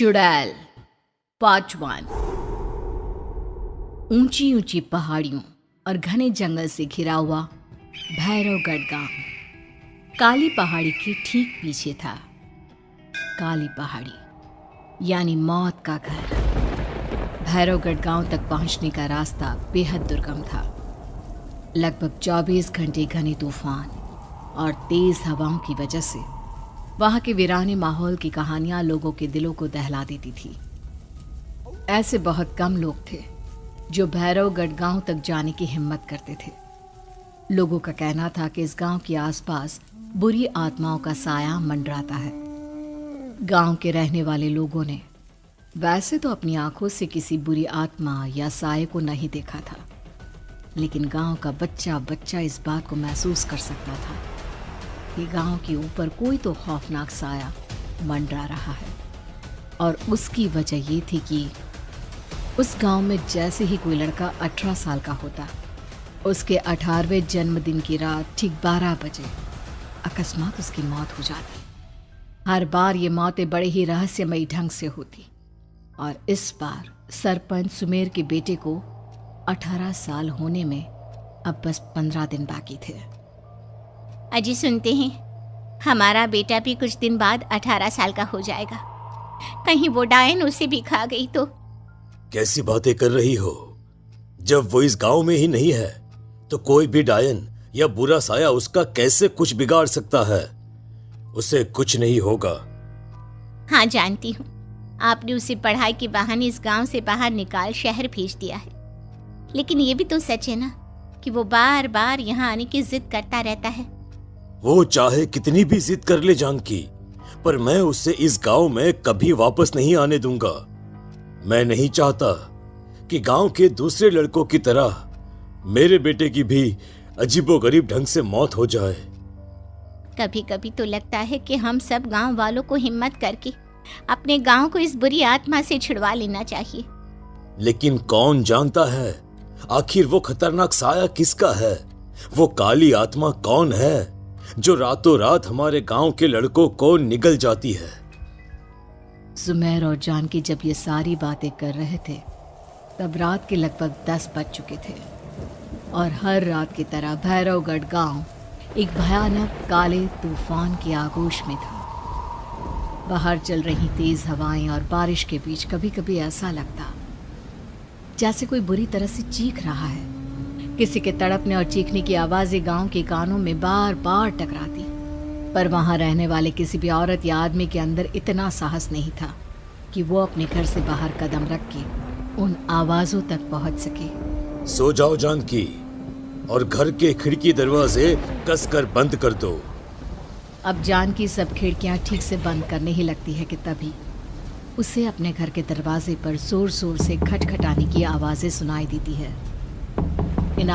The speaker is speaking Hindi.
चुड़ैल पार्ट 1। ऊंची ऊंची पहाड़ियों और घने जंगल से घिरा हुआ भैरवगढ़ गांव काली पहाड़ी के ठीक पीछे था। काली पहाड़ी यानी मौत का घर। भैरवगढ़ गांव तक पहुंचने का रास्ता बेहद दुर्गम था। लगभग 24 घंटे घने तूफान और तेज हवाओं की वजह से वहां के वीराने माहौल की कहानियां लोगों के दिलों को दहला देती थी। ऐसे बहुत कम लोग थे जो भैरवगढ़ गांव तक जाने की हिम्मत करते थे। लोगों का कहना था कि इस गांव के आसपास बुरी आत्माओं का साया मंडराता है। गांव के रहने वाले लोगों ने वैसे तो अपनी आंखों से किसी बुरी आत्मा या साये को नहीं देखा था, लेकिन गांव का बच्चा बच्चा इस बात को महसूस कर सकता था कि गांव के ऊपर कोई तो खौफनाक साया मंडरा रहा है। और उसकी वजह ये थी कि उस गांव में जैसे ही कोई लड़का 18 साल का होता, उसके 18वें जन्मदिन की रात ठीक 12 बजे अकस्मात उसकी मौत हो जाती। हर बार ये मौतें बड़े ही रहस्यमयी ढंग से होती और इस बार सरपंच सुमेर के बेटे को 18 साल होने में अब बस 15 दिन बाकी थे। अजी सुनते हैं, हमारा बेटा भी कुछ दिन बाद 18 साल का हो जाएगा। कहीं वो डायन उसे भी खा गई तो। कैसी बातें कर रही हो? जब वो इस गांव में ही नहीं है तो कोई भी डायन या बुरा साया उसका कैसे कुछ बिगाड़ सकता है? उसे कुछ नहीं होगा। हाँ जानती हूँ, आपने उसे पढ़ाई के बहाने इस गांव से बाहर निकाल शहर भेज दिया है, लेकिन ये भी तो सच है ना कि वो बार बार यहाँ आने की जिद करता रहता है। वो चाहे कितनी भी जिद कर ले जानकी, पर मैं उसे इस गांव में कभी वापस नहीं आने दूंगा। मैं नहीं चाहता कि गांव के दूसरे लड़कों की तरह मेरे बेटे की भी अजीबोगरीब ढंग से मौत हो जाए। कभी कभी तो लगता है कि हम सब गांव वालों को हिम्मत करके अपने गांव को इस बुरी आत्मा से छुड़वा लेना चाहिए। लेकिन कौन जानता है आखिर वो खतरनाक साया किसका है? वो काली आत्मा कौन है जो रातों रात हमारे गांव के लड़कों को निगल जाती है? सुमेर और जानकी जब ये सारी बातें कर रहे थे तब रात के लगभग 10 बज चुके थे और हर रात की तरह भैरवगढ़ गांव एक भयानक काले तूफान की आगोश में था। बाहर चल रही तेज हवाएं और बारिश के बीच कभी कभी ऐसा लगता जैसे कोई बुरी तरह से चीख रहा है। किसी के तड़पने और चीखने की आवाज़ें गांव के कानों में बार बार टकराती, पर वहां रहने वाले किसी भी औरत या आदमी के अंदर इतना साहस नहीं था कि वो अपने घर से बाहर कदम रख के उन आवाज़ों तक पहुंच सके। सो जाओ जानकी और घर के खिड़की दरवाजे कसकर बंद कर दो। अब जानकी सब खिड़कियां ठीक से बंद करने ही लगती है कि तभी उसे अपने घर के दरवाजे पर जोर जोर से खटखटाने की आवाज़ें सुनाई देती है। इन